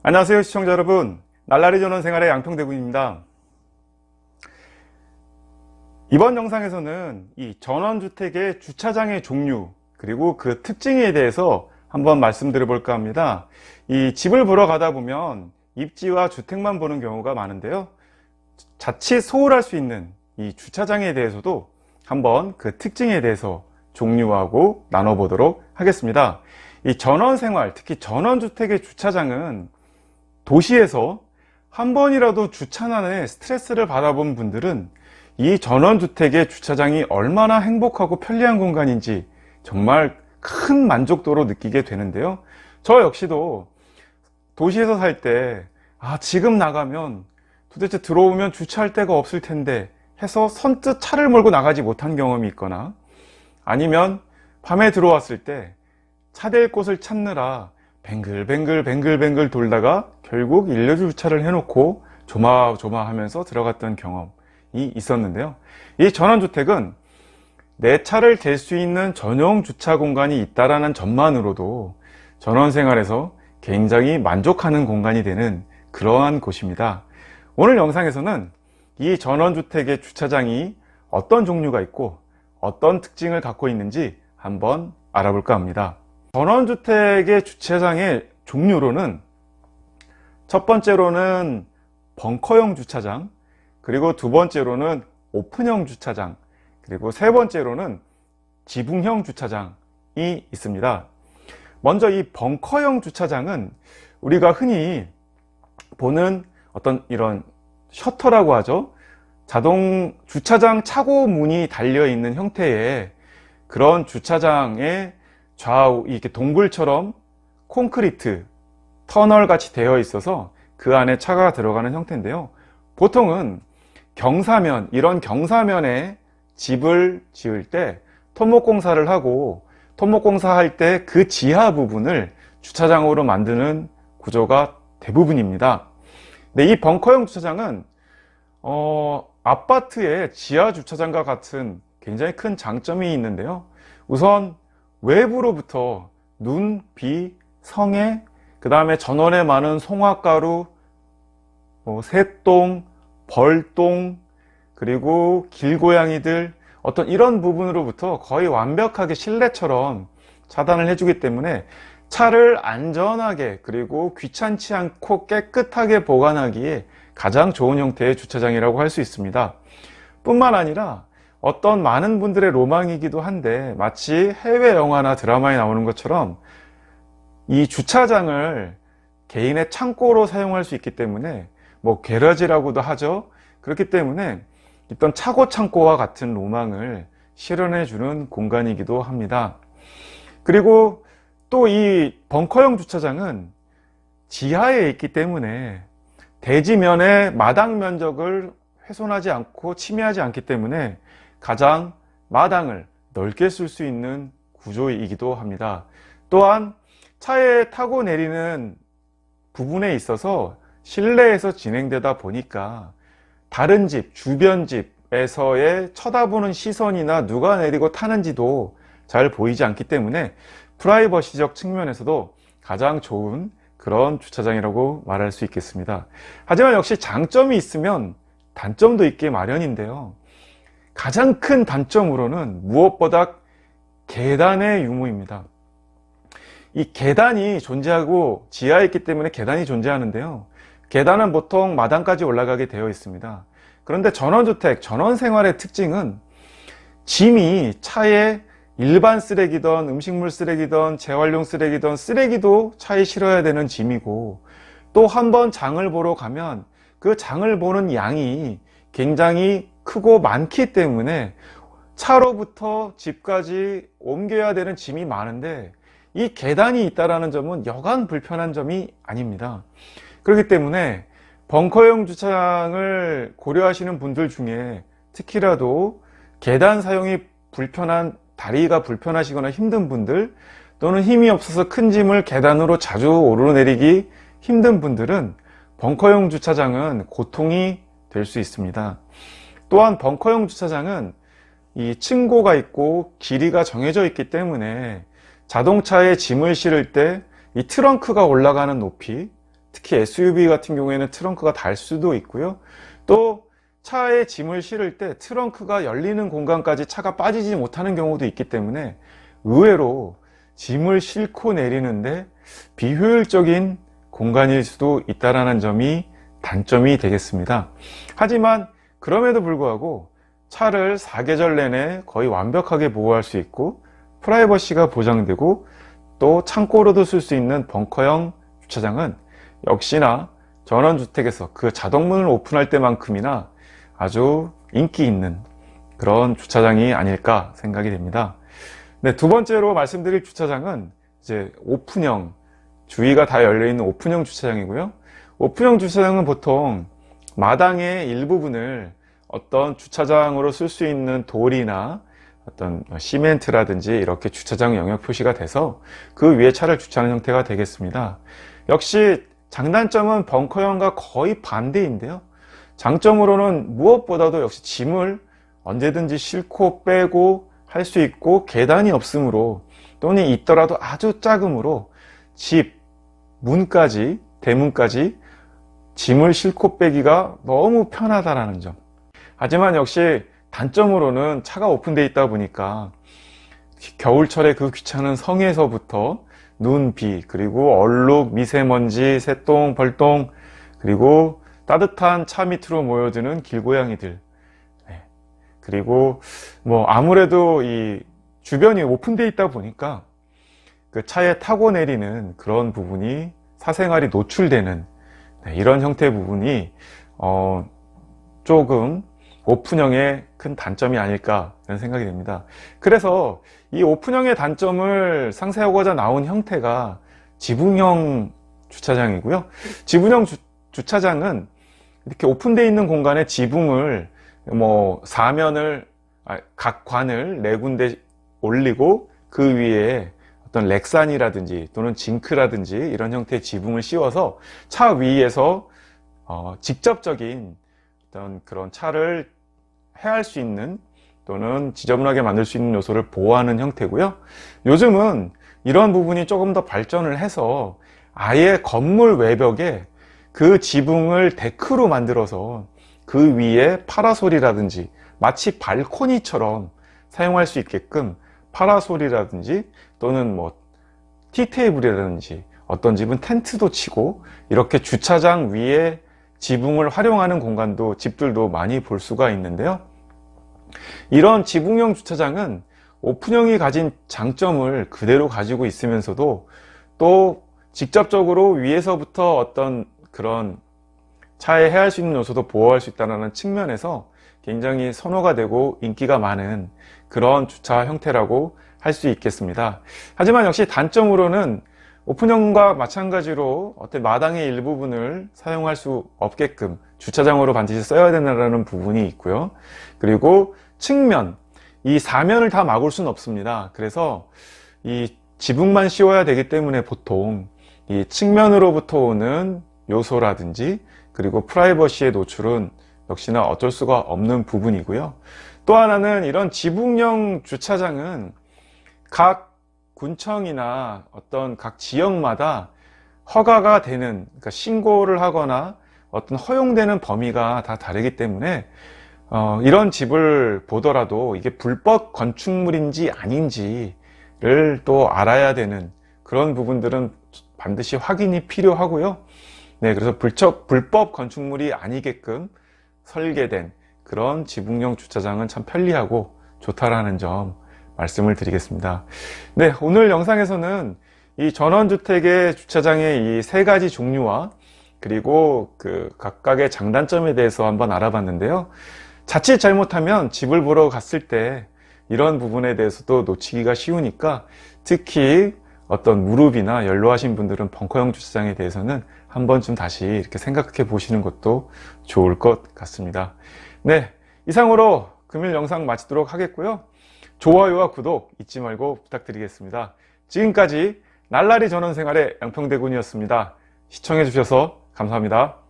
안녕하세요 시청자 여러분, 날라리 전원생활의 양평대군입니다. 이번 영상에서는 이 전원주택의 주차장의 종류 그리고 그 특징에 대해서 한번 말씀드려 볼까 합니다. 이 집을 보러 가다 보면 입지와 주택만 보는 경우가 많은데요, 자칫 소홀할 수 있는 이 주차장에 대해서도 한번 그 특징에 대해서 종류하고 나눠보도록 하겠습니다. 이 전원생활, 특히 전원주택의 주차장은 도시에서 한 번이라도 주차난에 스트레스를 받아본 분들은 이 전원주택의 주차장이 얼마나 행복하고 편리한 공간인지 정말 큰 만족도로 느끼게 되는데요, 저 역시도 도시에서 살 때 지금 나가면 도대체 들어오면 주차할 데가 없을 텐데 해서 선뜻 차를 몰고 나가지 못한 경험이 있거나, 아니면 밤에 들어왔을 때 차 댈 곳을 찾느라 뱅글뱅글 돌다가 결국 일렬 주차를 해놓고 조마조마하면서 들어갔던 경험이 있었는데요, 이 전원주택은 내 차를 댈 수 있는 전용 주차 공간이 있다는 점만으로도 전원생활에서 굉장히 만족하는 공간이 되는 그러한 곳입니다. 오늘 영상에서는 이 전원주택의 주차장이 어떤 종류가 있고 어떤 특징을 갖고 있는지 한번 알아볼까 합니다. 전원주택의 주차장의 종류로는 첫 번째로는 벙커형 주차장, 그리고 두 번째로는 오픈형 주차장, 그리고 세 번째로는 지붕형 주차장이 있습니다. 먼저 이 벙커형 주차장은 우리가 흔히 보는 어떤 이런 셔터라고 하죠, 자동 주차장 차고 문이 달려 있는 형태의 그런 주차장의 좌우 이렇게 동굴처럼 콘크리트 터널 같이 되어 있어서 그 안에 차가 들어가는 형태인데요, 보통은 경사면, 이런 경사면에 집을 지을 때 토목공사를 하고, 토목공사할 때 그 지하 부분을 주차장으로 만드는 구조가 대부분입니다. 근데 이 벙커형 주차장은 아파트의 지하 주차장과 같은 굉장히 큰 장점이 있는데요, 우선 외부로부터 눈, 비, 성에, 그 다음에 전원에 많은 송화가루, 새똥, 벌똥, 그리고 길고양이들, 어떤 이런 부분으로부터 거의 완벽하게 실내처럼 차단을 해주기 때문에 차를 안전하게 그리고 귀찮지 않고 깨끗하게 보관하기에 가장 좋은 형태의 주차장이라고 할 수 있습니다. 뿐만 아니라 어떤 많은 분들의 로망이기도 한데, 마치 해외 영화나 드라마에 나오는 것처럼 이 주차장을 개인의 창고로 사용할 수 있기 때문에, 게러지라고도 하죠. 그렇기 때문에 어떤 차고 창고와 같은 로망을 실현해 주는 공간이기도 합니다. 그리고 또 이 벙커형 주차장은 지하에 있기 때문에 대지면의 마당 면적을 훼손하지 않고 침해하지 않기 때문에 가장 마당을 넓게 쓸 수 있는 구조이기도 합니다. 또한 차에 타고 내리는 부분에 있어서 실내에서 진행되다 보니까 다른 집, 주변 집에서의 쳐다보는 시선이나 누가 내리고 타는지도 잘 보이지 않기 때문에 프라이버시적 측면에서도 가장 좋은 그런 주차장이라고 말할 수 있겠습니다. 하지만 역시 장점이 있으면 단점도 있게 마련인데요, 가장 큰 단점으로는 무엇보다 계단의 유무입니다. 이 계단이 존재하고, 지하에 있기 때문에 계단이 존재하는데요, 계단은 보통 마당까지 올라가게 되어 있습니다. 그런데 전원주택, 전원생활의 특징은 짐이 차에 일반 쓰레기든 음식물 쓰레기든 재활용 쓰레기든 쓰레기도 차에 실어야 되는 짐이고, 또 한 번 장을 보러 가면 그 장을 보는 양이 굉장히 크고 많기 때문에 차로부터 집까지 옮겨야 되는 짐이 많은데, 이 계단이 있다는 점은 여간 불편한 점이 아닙니다. 그렇기 때문에 벙커형 주차장을 고려하시는 분들 중에 특히라도 계단 사용이 불편한, 다리가 불편하시거나 힘든 분들, 또는 힘이 없어서 큰 짐을 계단으로 자주 오르내리기 힘든 분들은 벙커형 주차장은 고통이 될 수 있습니다. 또한 벙커형 주차장은 이 층고가 있고 길이가 정해져 있기 때문에 자동차에 짐을 실을 때 이 트렁크가 올라가는 높이, 특히 SUV 같은 경우에는 트렁크가 달 수도 있고요. 또 차에 짐을 실을 때 트렁크가 열리는 공간까지 차가 빠지지 못하는 경우도 있기 때문에 의외로 짐을 싣고 내리는데 비효율적인 공간일 수도 있다는 점이 단점이 되겠습니다. 하지만 그럼에도 불구하고 차를 사계절 내내 거의 완벽하게 보호할 수 있고 프라이버시가 보장되고 또 창고로도 쓸 수 있는 벙커형 주차장은 역시나 전원주택에서 그 자동문을 오픈할 때만큼이나 아주 인기 있는 그런 주차장이 아닐까 생각이 됩니다. 네, 두 번째로 말씀드릴 주차장은 이제 오픈형, 주위가 다 열려있는 오픈형 주차장이고요. 오픈형 주차장은 보통 마당의 일부분을 어떤 주차장으로 쓸 수 있는 돌이나 어떤 시멘트라든지 이렇게 주차장 영역 표시가 돼서 그 위에 차를 주차하는 형태가 되겠습니다. 역시 장단점은 벙커형과 거의 반대인데요. 장점으로는 무엇보다도 역시 짐을 언제든지 싣고 빼고 할 수 있고 계단이 없으므로 또는 있더라도 아주 작으므로 집, 문까지, 대문까지 짐을 싣고 빼기가 너무 편하다는 점. 하지만 역시 단점으로는 차가 오픈되어 있다 보니까 겨울철에 그 귀찮은 성에서부터 눈, 비, 그리고 얼룩, 미세먼지, 새똥, 벌똥, 그리고 따뜻한 차 밑으로 모여드는 길고양이들, 네. 그리고 뭐 아무래도 이 주변이 오픈되어 있다 보니까 그 차에 타고 내리는 그런 부분이 사생활이 노출되는, 네, 이런 형태의 부분이 조금 오픈형의 큰 단점이 아닐까 라는 생각이 됩니다. 그래서 이 오픈형의 단점을 상쇄하고자 나온 형태가 지붕형 주차장이고요. 지붕형 주차장은 이렇게 오픈되어 있는 공간에 지붕을 사면을 각 관을 네 군데 올리고 그 위에 어떤 렉산이라든지 또는 징크라든지 이런 형태의 지붕을 씌워서 차 위에서 직접적인 어떤 그런 차를 해할 수 있는 또는 지저분하게 만들 수 있는 요소를 보호하는 형태고요. 요즘은 이런 부분이 조금 더 발전을 해서 아예 건물 외벽에 그 지붕을 데크로 만들어서 그 위에 파라솔이라든지 마치 발코니처럼 사용할 수 있게끔 파라솔이라든지 또는 티테이블이라든지 어떤 집은 텐트도 치고 이렇게 주차장 위에 지붕을 활용하는 공간도 집들도 많이 볼 수가 있는데요. 이런 지붕형 주차장은 오픈형이 가진 장점을 그대로 가지고 있으면서도 또 직접적으로 위에서부터 어떤 그런 차에 해할 수 있는 요소도 보호할 수 있다는 측면에서 굉장히 선호가 되고 인기가 많은 그런 주차 형태라고 할 수 있겠습니다. 하지만 역시 단점으로는 오픈형과 마찬가지로 어떤 마당의 일부분을 사용할 수 없게끔 주차장으로 반드시 써야 된다는 부분이 있고요. 그리고 측면, 이 사면을 다 막을 수는 없습니다. 그래서 이 지붕만 씌워야 되기 때문에 보통 이 측면으로부터 오는 요소라든지 그리고 프라이버시의 노출은 역시나 어쩔 수가 없는 부분이고요. 또 하나는 이런 지붕형 주차장은 각 군청이나 어떤 각 지역마다 허가가 되는, 그러니까 신고를 하거나 어떤 허용되는 범위가 다 다르기 때문에 이런 집을 보더라도 이게 불법 건축물인지 아닌지를 또 알아야 되는 그런 부분들은 반드시 확인이 필요하고요. 네, 그래서 불법 건축물이 아니게끔 설계된 그런 지붕형 주차장은 참 편리하고 좋다라는 점 말씀을 드리겠습니다. 네, 오늘 영상에서는 이 전원주택의 주차장의 이 세 가지 종류와 그리고 그 각각의 장단점에 대해서 한번 알아봤는데요. 자칫 잘못하면 집을 보러 갔을 때 이런 부분에 대해서도 놓치기가 쉬우니까 특히 어떤 무릎이나 연로하신 분들은 벙커형 주차장에 대해서는 한 번쯤 다시 이렇게 생각해 보시는 것도 좋을 것 같습니다. 네, 이상으로 금일 영상 마치도록 하겠고요. 좋아요와 구독 잊지 말고 부탁드리겠습니다. 지금까지 날라리 전원생활의 양평대군이었습니다. 시청해 주셔서 감사합니다.